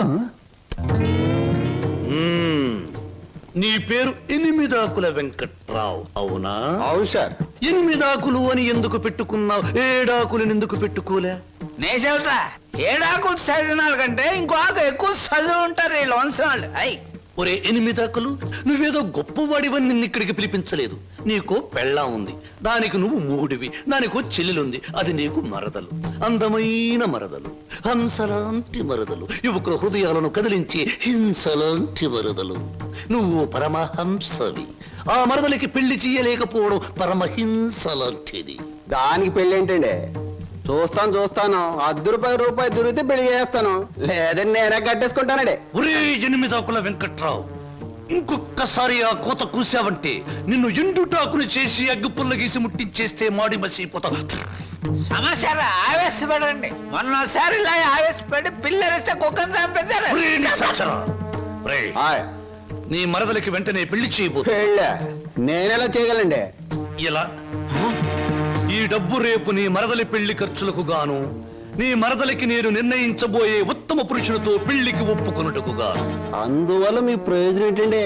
నీ పేరు 8 ఆకుల వెంకట్రావు, అవునా? అవును సార్. 8 ఆకులు అని ఎందుకు పెట్టుకున్నావు? 7 ఆకులను ఎందుకు పెట్టుకోలే? నే చెబుతా, 7 ఆకులు చదివిన కంటే ఇంకో ఆకు ఎక్కువ చదువు ఉంటారు ఈ లోన్స్ వాళ్ళు. అయ్ ఒరే 8 ఆకులు, నువ్వేదో గొప్పవాడివని నిన్ను ఇక్కడికి పిలిపించలేదు. నీకో పెళ్ళా ఉంది, దానికి నువ్వు మూడివి. దానికో చెల్లెలుంది, అది నీకు మరదలు. అందమైన మరదలు, హంసలాంటి మరదలు, యువకుల హృదయాలను కదిలించి హింసలాంటి మరదలు. నువ్వు పరమహంసవి. ఆ మరదలికి పెళ్లి చేయలేకపోవడం పరమహింస లాంటిది. దానికి పెళ్ళి ఏంటండి? చూస్తాను ₹10 దొరికితే పెళ్లి చేస్తాను, లేదని నేనే కట్టేసుకుంటానండి. ఒరే 8 ఆకుల వెంకట్రావు, ఇంకొక్కసారి ఆ కోత కూసావంటే నిన్ను ఎండుటాకులు చేసి అగ్గిపుల్ల గీసి ముట్టించేస్తే మాడి మసిపోతా. సమస్య ఆవేశపడండి. మొన్నసారి ఇలా ఆవేశపడి పిల్లరిస్తే కుక్కను చంపేశారు. ఒరే నిశాచరా, ఒరేయ్, నీ మరదలికి వెంటనే పెళ్లి చేయబోతు. పెళ్ళా? నేనెలా చేయగలండి? ఇలా ఈ డబ్బు రేపు నీ మరదలి పెళ్లి ఖర్చులకు గాను, నీ మరదలికి నేను నిర్ణయించబోయే ఉత్తమ పురుషులతో పెళ్లికి ఒప్పుకొనుటకు గాను. అందువల్ల మీ ప్రయోజనం ఏంటండి?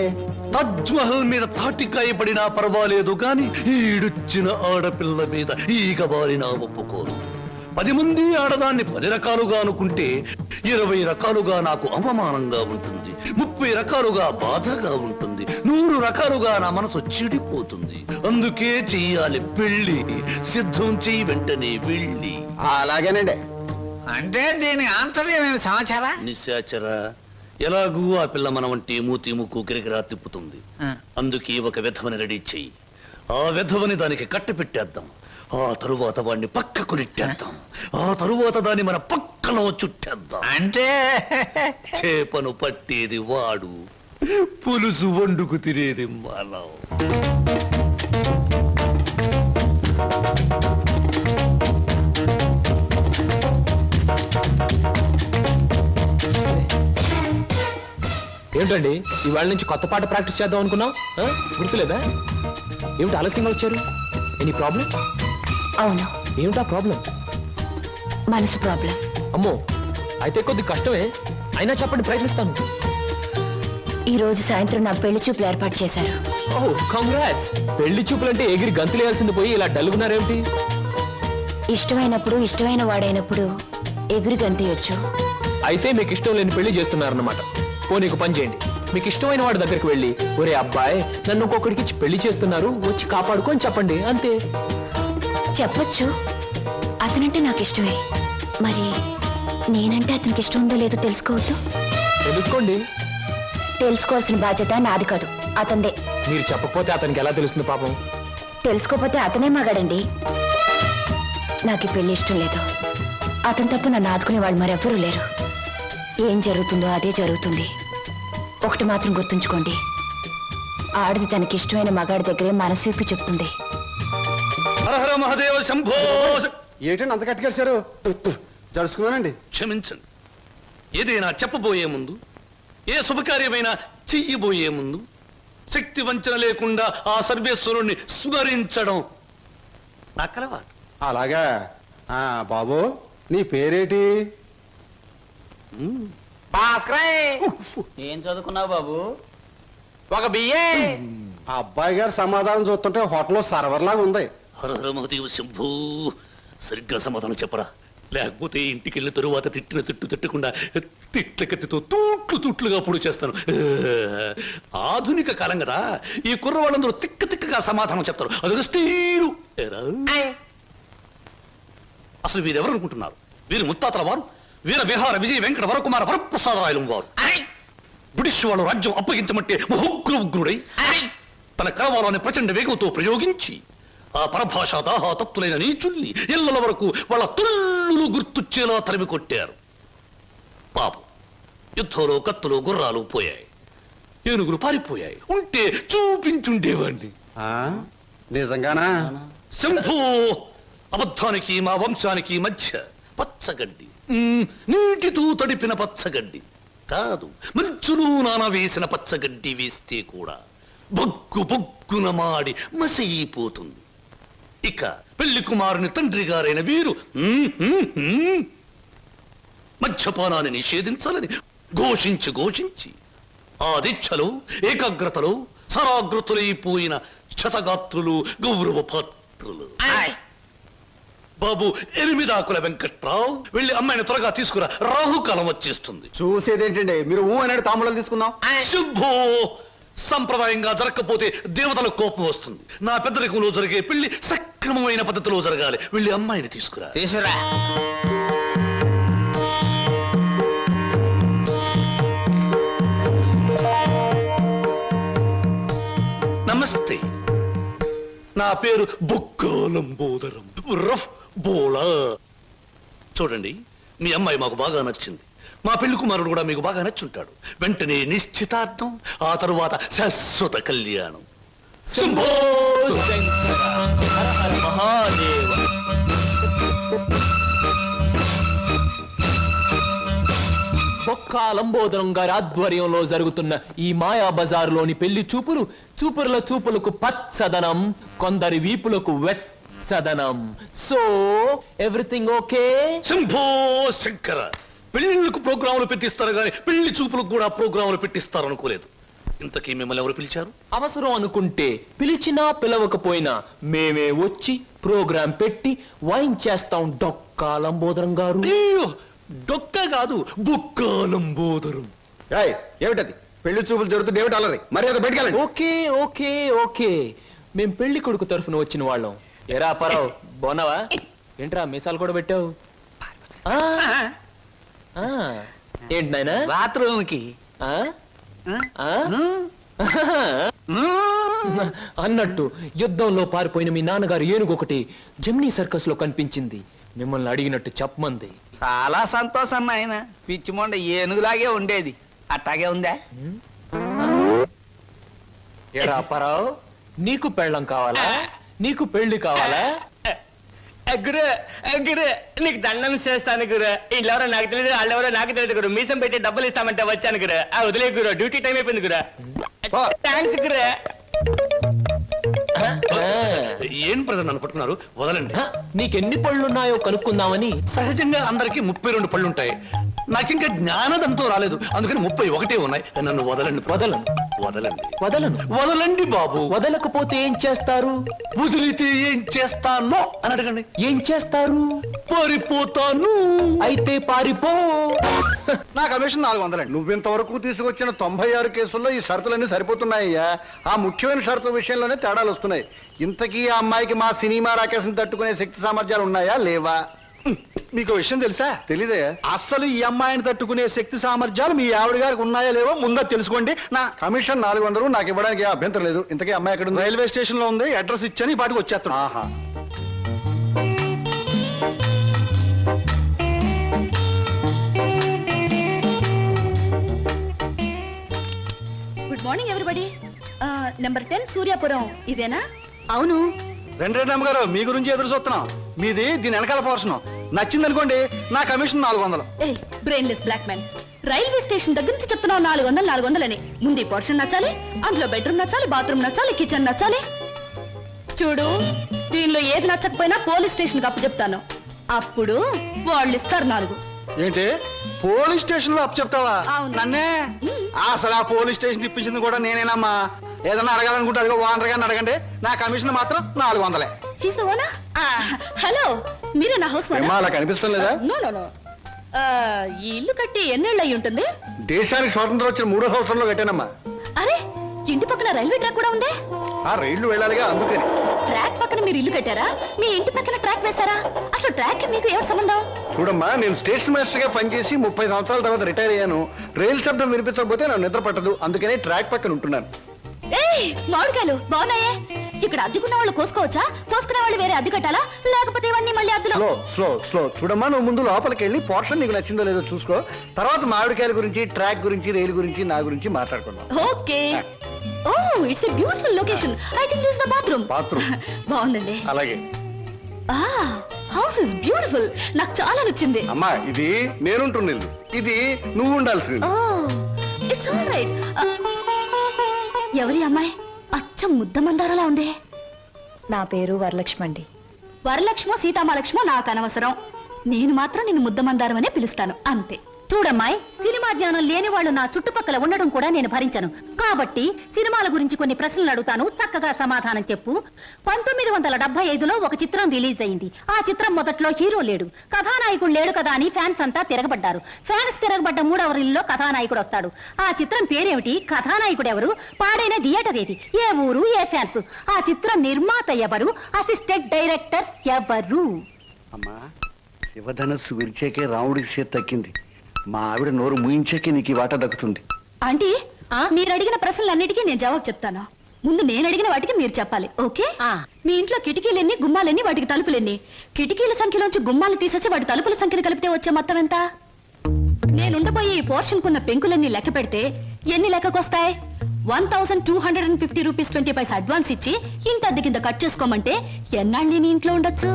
తాజ్ మహల్ మీద తాటికాయ పడినా పర్వాలేదు గాని ఈడుచ్చిన ఆడపిల్ల మీద ఈగ బారినా ఒప్పుకోను. 10 మంది ఆడదాన్ని 10 రకాలుగా అనుకుంటే 20 రకాలుగా నాకు అవమానంగా ఉంటుంది, 30 రకాలుగా బాధగా ఉంటుంది, 100 రకాలుగా నా మనసు చెడిపోతుంది. అందుకే చెయ్యాలి పెళ్లి. సిద్ధం చెయ్యి వెంటనే వెళ్ళి. అలాగేనండి. అంటే దీని ఆంతర్యమైన సమాచారా? నిశాచరా, ఎలాగూ ఆ పిల్ల మన వంటి మూతి ముక్కు కిరికిరా తిప్పుతుంది. అందుకే ఒక విధవని రెడీ చెయ్యి. ఆ విధవని దానికి కట్టి పెట్టేద్దాం. ఆ తరువాత వాడిని పక్కకు నెట్టేద్దాం. ఆ తరువాత దాన్ని మన పక్కలో చుట్టేద్దాం. అంటే చేపను పట్టేది వాడు, పులుసు వండుకు తినేది మనం. ఏమిటండి ఇవాళ నుంచి కొత్త పాట ప్రాక్టీస్ చేద్దాం అనుకున్నాం, గుర్తులేదా? ఏమిటి ఆలస్యంగా వచ్చారు? Any problem? అవును, ఏమిటా ప్రాబ్లం? మనసు ప్రాబ్లం. అమ్మో, అయితే కొద్ది కష్టమే, అయినా చెప్పండి, ప్రయత్నిస్తాను. ఈ రోజు సాయంత్రం నా పెళ్లి చూపులు ఏర్పాటు చేశారు. ఓ కంగ్రాట్స్. పెళ్లి చూపులంటే ఎగిరి గంతులేయాల్సింది పోయి ఇలా డల్గున్నారేమిటి? ఇష్టమైనప్పుడు ఇష్టమైన వాడైనప్పుడు ఎగురి గంతయొచ్చు. అయితే మీకు ఇష్టం లేని పెళ్లి చేస్తున్నారన్నమాట. ఓ నీకు పని చేయండి, మీకు ఇష్టమైన వాడి దగ్గరికి వెళ్ళి, ఒరే అబ్బాయి నన్ను ఇంకొకడికి ఇచ్చి పెళ్లి చేస్తున్నారు, వచ్చి కాపాడుకొని చెప్పండి, అంతే. చెప్పొచ్చు, అతనంటే నాకు ఇష్టమే. మరి నేనంటే అతనికి ఇష్టం ఉందో లేదో తెలుసుకోవద్దు? తెలుసుకోండి. తెలుసుకోవాల్సిన బాధ్యత నాది కాదు, అతందే. మీరు చెప్పకపోతే అతనికి ఎలా తెలుస్తుంది పాపం? తెలుసుకోపోతే అతనే మగాడండి. నాకు ఈ పెళ్లి ఇష్టం లేదు. అతని తప్పు నన్ను ఆదుకునే వాళ్ళు మరెవ్వరూ లేరు. ఏం జరుగుతుందో అదే జరుగుతుంది. ఒకటి మాత్రం గుర్తుంచుకోండి, ఆడది తనకి ఇష్టమైన మగాడి దగ్గరే మనసు విప్పి చెప్తుంది. హర హర మహాదేవ శంభో. ఏంటండి అంత కట్టుకేశారు? జరుచుకున్నానండి. క్షమించండి. ఏదైనా చెప్పబోయే ముందు, ఏ శుభకార్యమైనా చెయ్యబోయే ముందు శక్తి వంచన లేకుండా ఆ సర్వేశ్వరుణ్ణి స్మరించడం నా కలవాటు. అలాగా. బాబు నీ పేరేటి? ఏం చదువుకున్నావు బాబు? ఒక బిఏ. ఆ అబ్బాయి గారి సమాధానం చూస్తుంటే హోటల్లో సర్వర్ లాగా ఉంది. హర హర మహాదేవ శంభూ. సరిగ్గా సమాధానం చెప్పరా, లేకపోతే ఇంటికి వెళ్ళిన తరువాత తిట్టిన తిట్టు తిట్టకుండా తిట్ల కత్తితో తూట్లుగా పొడి చేస్తాను. ఆధునిక కాలం కదా, ఈ కుర్రవాళ్ళందరూ తిక్కగా సమాధానం చెప్తారు. అదొక స్టీరు. అసలు వీరెవరు అనుకుంటున్నారు? వీరు ముత్తాతల వారు వీర విహార విజయ వెంకట వరకుమార వరప్రసాదరాయలు వారు. బ్రిటిష్ వాళ్ళు రాజ్యం అప్పగించమంటే ఉగ్రుడై తన కరవాలని ప్రచండ వేగంతో ప్రయోగించి ఆ పరభాషా దాహాతత్తులైన నీచుల్ని ఇళ్ల వరకు వాళ్ళ తుల్లులు గుర్తుచ్చేలా తరిమి కొట్టారు. పాపం, యుద్ధంలో కత్తులు గుర్రాలు పోయాయి, ఏనుగులు పారిపోయాయి. ఉంటే చూపించుండేవాడిని. నిజంగానా? శంభో. అబద్ధానికి మా వంశానికి మధ్య పచ్చగడ్డి, నీటితో తడిపిన పచ్చగడ్డి కాదు, మంచులు నాన వేసిన పచ్చగడ్డి వేస్తే కూడా బొగ్గున మాడి మసైపోతుంది. ఇక పెళ్లి కుమారుని తండ్రి గారైన వీరు మద్యపానాన్ని నిషేధించాలని ఘోషించి ఆ దీక్షలో ఏకాగ్రతలో సరాగ్రతులైపోయిన క్షతగాత్రులు, గౌరవ పాత్రులు. బాబు, 8 ఆకుల వెంకట్రావు, వెళ్ళి అమ్మాయిని త్వరగా తీసుకురా, రాహుకాలం వచ్చేస్తుంది. చూసేదేంటండి, మీరు అన్నాడు తాంబూలాలు తీసుకుందాం. శుభో. సంప్రదాయంగా జరగకపోతే దేవతలకు కోపం వస్తుంది. నా పెద్దరికంలో జరిగే పెళ్లి సక్రమమైన పద్ధతిలో జరగాలి. వెళ్ళి అమ్మాయిని తీసుకురా. తీసురా. నమస్తే, నా పేరు బొక్కాలంబోదరం రఫ్ బోలా. చూడండి, మీ అమ్మాయి మాకు బాగా నచ్చింది. మా పెళ్లి కుమారుడు కూడా మీకు బాగా నచ్చుంటాడు. వెంటనే నిశ్చితార్థం, ఆ తరువాత శాశ్వత కళ్యాణం. శంభో శంకర హర హర మహాదేవ. బొక్కా లంబోదరం గారి ఆధ్వర్యంలో జరుగుతున్న ఈ మాయా బజారులోని పెళ్లి చూపుల చూపులకు పచ్చదనం, కొందరి వీపులకు వెచ్చదనం. So everything okay? Shambho Shankara. పెళ్లిళ్ళకు ప్రోగ్రాములు పెట్టిస్తారు కానీ పెళ్లి చూపులకు కూడా ప్రోగ్రాములు పెట్టిస్తారు అనుకోలేదు. ఇంతకీ మిమ్మల్ని ఎవరు పిలిచారు? అవసరం అనుకుంటే, పిలిచినా పిలవకపోయినా మేమే వచ్చి ప్రోగ్రాం పెట్టి వైన్ చేస్తాం డొక్క డొక్కాలంబోదరం గారు. అయ్యో, డొక్క కాదు బుక్కాలంబోదరం. ఏమిటది? పెళ్లి చూపులు జరుగుతుంది, ఏమిటి అలరి? మరి అది బయటకెళ్ళండి. ఓకే ఓకే ఓకే, మేం పెళ్లి కొడుకు తరఫున వచ్చిన వాళ్ళం. ఎరా పరావు, బాగున్నావా? ఏంట్రా మీసాలు కూడా పెట్టావు? ఆ, ఆ, ఏంటి నాయనా? బాత్రూమ్కి ఆ? ఆ? అన్నట్టు యుద్ధంలో పారిపోయిన మీ నాన్నగారు ఏనుగు ఒకటి జమ్నీ సర్కస్ లో కనిపించింది. మిమ్మల్ని అడిగినట్టు చెప్పమంది. చాలా సంతోషం నాయన. పిచ్చి మొండ ఏనుగులాగే ఉండేది, అట్టాగే ఉందా? ఎరా పరావు, నీకు పెళ్ళం కావాలా? నీకు పెళ్లి కావాలా? గురు గురు నీకు దండం చేస్తాను గురు. వీళ్ళెవరో నాకు తెలియదు, వాళ్ళెవరో నాకు తెలియదు గురు. మీసం పెట్టి డబ్బులు ఇస్తామంటే వచ్చాను గురు. వదిలే గురు, డ్యూటీ టైం అయిపోయింది గురు. థ్యాంక్స్ గురు. ఏం ప్రజలు నన్ను పట్టుకున్నారు? వదలండి. నీకెన్ని పళ్ళున్నాయో కనుక్కుందామని. సహజంగా అందరికి 32 పళ్ళుంటాయి. నాకింకా జ్ఞానదంతో రాలేదు, అందుకని 31 ఉన్నాయి. నన్ను వదలండి. వదలను వదలండి. వదలను. వదలండి బాబు. వదలకపోతే ఏం చేస్తారు? వదిలితే ఏం చేస్తానో అని అడగండి. ఏం చేస్తారు? పారిపోతాను. అయితే పారిపో. నా కమిషన్ 400. నువ్వింతవరకు తీసుకొచ్చిన 96 కేసుల్లో ఈ షరతులన్నీ సరిపోతున్నాయ్యా. ఆ ముఖ్యమైన షరతుల విషయంలోనే తేడాలు వస్తున్నాయి. ఇంతకీ ఆ అమ్మాయికి మా సినిమా రాకేశం తట్టుకునే శక్తి సామర్థ్యాలు ఉన్నాయా లేవా? మీకు విషయం తెలుసా? తెలీదే. అస్సలు ఈ అమ్మాయిని తట్టుకునే శక్తి సామర్థ్యాలు మీ ఆవిడ గారికి ఉన్నాయా లేవో ముందు తెలుసుకోండి. నా కమిషన్ 400 నాకు ఇవ్వడానికి ఏ అభ్యంతరం లేదు. ఇంతకీ అమ్మాయి ఎక్కడ ఉంది? రైల్వే స్టేషన్ లో ఉంది. అడ్రస్ ఇచ్చాను, ఈ పాటికి వచ్చేస్తాను. ఆహా. Good morning everybody. Number 10 Suryapuram ఇదేనా? అవును. రెండమ్మ గారు, మీ గురించి ఎదురు చూస్తున్నాం. మీది దీని వెనకాల పోర్షన్ నచ్చింది అనుకోండి, నా కమిషన్ 400. ఏ brainless black man, railway station దగ్గర నుంచి చెప్తున్నావు 400 అని. ముందు ఈ పోర్షన్ నచ్చాలి, అందులో బెడ్రూమ్ నచ్చాలి, బాత్రూమ్ నచ్చాలి, కిచెన్ నచ్చాలి. చూడు, దీనిలో ఏది నచ్చకపోయినా పోలీస్ స్టేషన్ కి అప్పు చెప్తాను. అప్పుడు వాళ్ళు ఇస్తారు 4. ఏంటి పోలీస్ స్టేషన్ లో అప్పు చెప్తావా? అవును. నన్నే? అసలు ఆ పోలీస్ స్టేషన్ ఇప్పించింది కూడా నేనేనమ్మా. ఏదన్నా అడగాలనుకుంటే అదిగో ఓనర్ గారిని అడగండి. నా కమిషన్ మాత్రం 400. He's the owner. హలో, మీరే నా హౌస్ ఏమ్మా, అలా కనిపిస్తం లేదా? No no no. ఈ ఇల్లు కట్టి ఎన్నేళ్ళు అయి ఉంటుంది? దేశానికి స్వాతంత్రం వచ్చిన 3వ సంవత్సరంలో కట్టానమ్మా. అరే, ఇంటి పక్కన రైల్వే ట్రాక్ కూడా ఉంది. ఆ రైళ్లు వెళ్ళాలిగా, అందుకని. ట్రాక్ పక్కన మీరు ఇల్లు కట్టారా? మీ ఇంటి పక్కన ట్రాక్ వేశారా? అసలు ట్రాక్ కి మీకు ఏమిటి సంబంధం? చూడమ్మా, నేను స్టేషన్ మాస్టర్ గా పనిచేసి 30 సంవత్సరాల తర్వాత రిటైర్ అయ్యాను. రైలు శబ్దం వినిపించకపోతే నాకు నిద్ర పట్టదు, అందుకనే ట్రాక్ పక్కన ఉంటున్నాను. ఏయ్, మామిడికాయలు బాగున్నాయే. ఇక్కడ అద్దెకున్న వాళ్ళు కోసుకోవచ్చా? కోసుకునే వాళ్ళు వేరే అద్దె కట్టాలా? లేకపోతే ఇవన్నీ మళ్ళీ అద్దెలో? Slow slow slow. చూడమ్మా, నువ్వు ముందు లోపలికి వెళ్ళి పోర్షన్ నీకు నచ్చిందో లేదో చూసుకో. తర్వాత మామిడికాయల గురించి, ట్రాక్ గురించి, రైలు గురించి, నా గురించి మాట్లాడుకుందాం. Okay. Oh, it's a beautiful location. I think this the bathroom. Bathroom బాగుందండి. అలాగే. House is beautiful. నాకు చాలా నచ్చింది. అమ్మా, ఇది నేనుంటున్న ఇల్లు, ఇది నువ్వు ఉండాల్సింది. ఓ, ఇట్స్ ఆల్ రైట్. ఎవరి అమ్మాయి? అచ్చం ముద్ద మందారలా ఉంది. నా పేరు వరలక్ష్మి అండి. వరలక్ష్మో సీతామలక్ష్మో నాకు అనవసరం. నేను మాత్రం నిన్ను ముద్ద మందారం అనే పిలుస్తాను, అంతే. చూడమ్మాయి, సినిమా జ్ఞానం లేని వాళ్ళు నా చుట్టుపక్కల ఉండడం కూడా నేను భరించను. కాబట్టి సినిమాల గురించి కొన్ని ప్రశ్నలు అడుగుతాను, చక్కగా సమాధానం చెప్పు. 1975లో ఒక చిత్రం రిలీజ్ అయింది. ఆ చిత్రం మొదట్లో హీరో లేడు, కథానాయకుడు లేడు కదా అని ఫ్యాన్స్ అంతా తిరగబడ్డారు. ఫ్యాన్స్ తిరగబడ్డ 3వ రీల్లో కథానాయకుడు వస్తాడు. ఆ చిత్రం పేరేమిటి? కథానాయకుడు ఎవరు? పాడైన థియేటర్ ఏది? ఏ ఊరు? ఏ ఫ్యాన్స్? ఆ చిత్రం నిర్మాత ఎవరు? అసిస్టెంట్ డైరెక్టర్ ఎవరు? అమ్మా, శివధనస్సు విరిచేకే రాముడికి చేతి తక్కింది. మా ఆవిడ నోరు ముయించాకే నీకు ఈ వాటా దక్కుతుంది. ఆంటీ, మీరు అడిగిన ప్రశ్నలన్నిటికీ నేను జవాబు చెప్తాను. ముందు నేను అడిగిన వాటికి మీరు చెప్పాలి, ఓకే? మీ ఇంట్లో కిటికీలెన్ని, గుమ్మాలెన్ని, వాటికి తలుపులెన్ని? కిటికీల సంఖ్యలోంచి గుమ్మాలు తీసేసి వాటి తలుపుల సంఖ్యను కలిపితే వచ్చే మొత్తం ఎంత? నేనుండబోయే ఈ పోర్షన్ కున్న పెంకులన్నీ లెక్క పెడితే ఎన్ని లెక్కకొస్తాయి? 1250 రూపీస్ 20 పైసా అడ్వాన్స్ ఇచ్చి ఇంటి అద్దె కింద కట్ చేసుకోమంటే ఎన్నాళ్ళు నీ ఇంట్లో ఉండొచ్చు?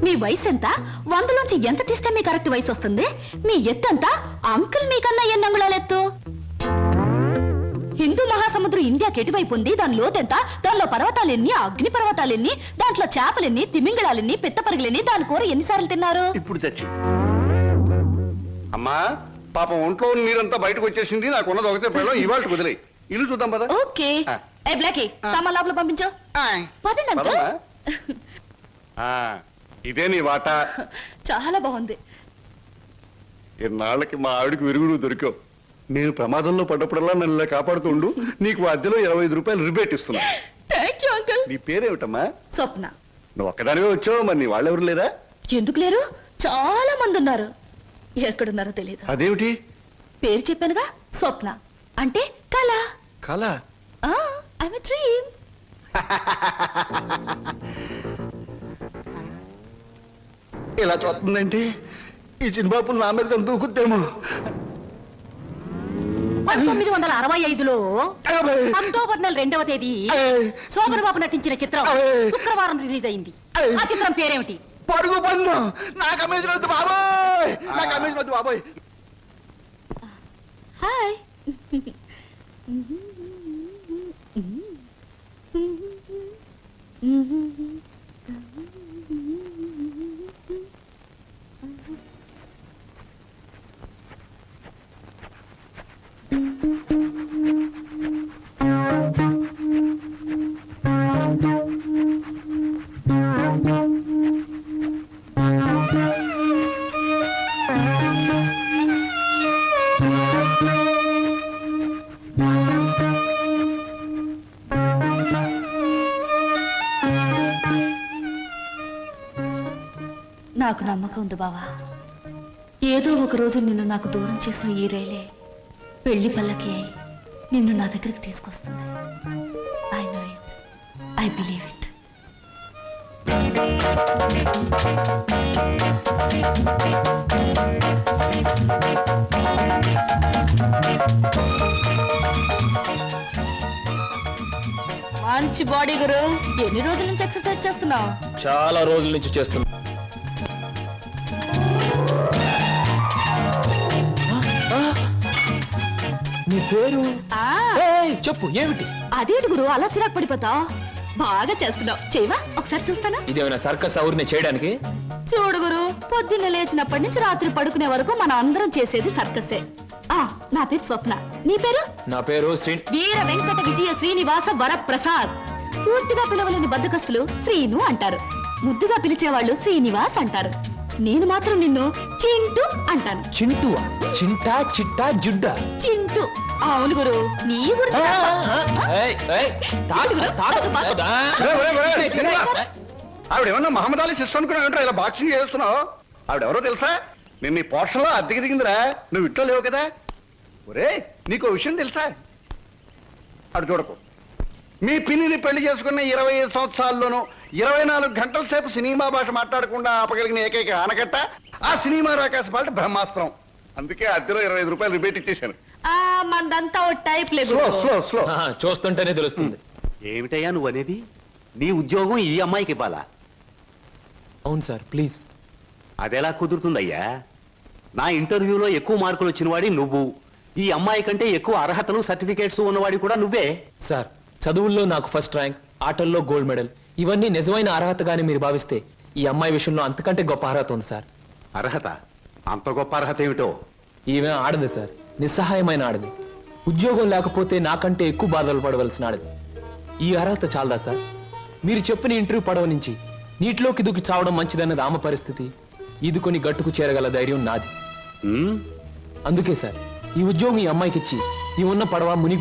మీ వయసు ఎంత? 100లోంచి ఎంత తీస్తే మీ కరెక్ట్ వయసు వస్తుంది? మీ ఎత్తు ఎంత? అంకుల్ మీకన్నా ఎన్ని అంగుళాల ఎత్తు? హిందూ మహాసముద్రం ఇండియాకి ఎటువైపు ఉంది? దాని లోతెంత? దానిలో పర్వతాలెన్ని, అగ్ని పర్వతాలెన్ని, దాంట్లో చేపలెన్ని, తిమింగళాలెన్ని, పిత్తపరుగులెన్ని, దాని కూర ఎన్నిసార్లు తిన్నారు? ఇప్పుడు తెచ్చి. అమ్మా, పాపం ఒంట్లో నీరంతా బయటకు వచ్చేసింది. నాకున్నది ఒకటే పిల్లలు, ఇవాళ కుదిలే. ఇల్లు చూద్దాం పద. ఓకే. ఏ బ్లాకీ, సామాన్ లోపల పంపించు. పదండి అంకుల్. పదమ్మా. ఇదే నీ వాట. చాలా బాగుంది. ఇన్నాళ్ళకి మా ఆవిడకి విరుగుడు దొరికావు. నేను ప్రమాదంలో పడ్డప్పుడల్లా నన్ను ఇలా కాపాడుతుండు. నీకు అద్దెలో 25 రూపాయలు రిబేట్ ఇస్తున్నా. Thank you uncle. నీ పేరేమిటమ్మా? స్వప్న. నువ్వు ఒక్కదానివే వచ్చావు, మరి నీ వాళ్ళెవరు లేరా? ఎందుకు లేరు? చాలా మంది ఉన్నారు. ఎక్కడున్నారో తెలియదు. అదేమిటి? పేరు చెప్పానుగా, స్వప్న అంటే కళ. కళ? I'm a dream. ఇలా చూస్తుందంటే ఈ చిన్నబాబులు నా మీద దూకుద్దేమో. 1965లో అక్టోబర్ నెల 2వ తేదీ శోభన్ బాబు నటించిన చిత్రం శుక్రవారం రిలీజ్ అయింది. ఆ చిత్రం పేరేమిటి? పడుగు పన్ను. నాకు అమేజన్ వద్దు బాబోయ్, నాకు అమేజన్ వద్దు బాబోయ్. హాయ్. నాకు నమ్మకం ఉంది బావా. ఏదో ఒక రోజు నిన్ను నాకు దూరం చేసిన ఈ రైలే పెళ్లి పల్లకి అయి నిన్ను నా దగ్గరికి తీసుకొస్తుంది. I know it, I believe it. మంచి బాడీ గురు. ఎన్ని రోజుల నుంచి ఎక్సర్సైజ్ చేస్తున్నావు? చాలా రోజుల నుంచి చేస్తున్నా. నీ పేరు? ఏయ్, చెప్పు ఏమిటి? అదేంటి గురు అలా చిరాకు పడిపోతావు? బాగా చేస్తున్నావు. చేయవా ఒకసారి చూస్తానా? ఇదేమైనా సర్కస్ ఔర్ని చేయడానికి? చూడు గురు, పొద్దున్న లేచినప్పటి నుంచి రాత్రి పడుకునే వరకు మన అందరం చేసేది సర్కసే. నా పేరు స్వప్న. నీ పేరు? నా పేరు వీర వెంకట విజయ శ్రీనివాస వరప్రసాద్. పూర్తిగా పిలవలేని బద్దకస్తులు శ్రీను అంటారు. ముద్దుగా పిలిచేవాళ్ళు శ్రీనివాస్ అంటారు. నేను మాత్రం నిన్ను చింటూ అంటాను. చింటువా? చింటా, చిట్టా, జుడ్డా? చింటూ. అవును గురు, నీ గురించి ఆవిడేమన్నా మహమ్మద్ అలీ సిస్టర్ అనుకున్నావు? ఇలా బాక్సింగ్ చేస్తున్నావు. ఆవిడెవరో తెలుసా? నిన్న నీ పోర్షన్లో అద్దెకి దిగిందిరా. నువ్వు ఇంట్లో లేవు కదా. ఒరే, నీకు విషయం తెలుసా? అటు చూడకు. మీ పిన్నిని పెళ్లి చేసుకున్న 25 సంవత్సరాల్లోనూ 24 గంటల సేపు సినిమా భాష మాట్లాడకుండా ఆపగలిగిన ఏకైక ఆనకట్ట ఆ సినిమా రాకాశ పాట బ్రహ్మాస్త్రం. అందుకే అద్దెలో 25 రూపాయలు రిబేట్ ఇచ్చేశాను. మందంతా ఓ టైప్ లేదు. Slow slow slow. చూస్తుంటేనే తెలుస్తుంది. ఏమిటయ్యా నువ్వు అనేది? నీ ఉద్యోగం ఈ అమ్మాయికి ఇవ్వాలా? అవును సార్, ప్లీజ్. అదెలా కుదురుతుందయ్యా? నా ఇంటర్వ్యూలో ఎక్కువ మార్కులు వచ్చిన వాడి నువ్వు. ఈ అమ్మాయి కంటే ఎక్కువ అర్హతలు సర్టిఫికేట్స్ ఉన్నవాడి కూడా నువ్వే. సార్, చదువుల్లో నాకు ఫస్ట్ ర్యాంక్, ఆటల్లో గోల్డ్ మెడల్, ఇవన్నీ నిజమైన అర్హతగానే మీరు భావిస్తే ఈ అమ్మాయి విషయంలో అంతకంటే గొప్ప అర్హత ఉంది సార్. అర్హత? అంత గొప్ప అర్హత ఏమిటో? ఈమె ఆడదు సార్, నిస్సహాయమైన ఆడది. ఉద్యోగం లేకపోతే నాకంటే ఎక్కువ బాధలు పడవలసిన ఆడది. ఈ అర్హత చాలదా సార్? మీరు చెప్పిన ఇంటర్వ్యూ పడవ నుంచి నీటిలోకి దూకి చావడం మంచిదన్నది ఆమె పరిస్థితి. ఈదుకొని గట్టుకు చేరగల ధైర్యం నాది. అందుకే సార్ ఈ ఉద్యోగం ఈ అమ్మాయికి ఇచ్చి ఈ ఉన్న పడవ మునిగి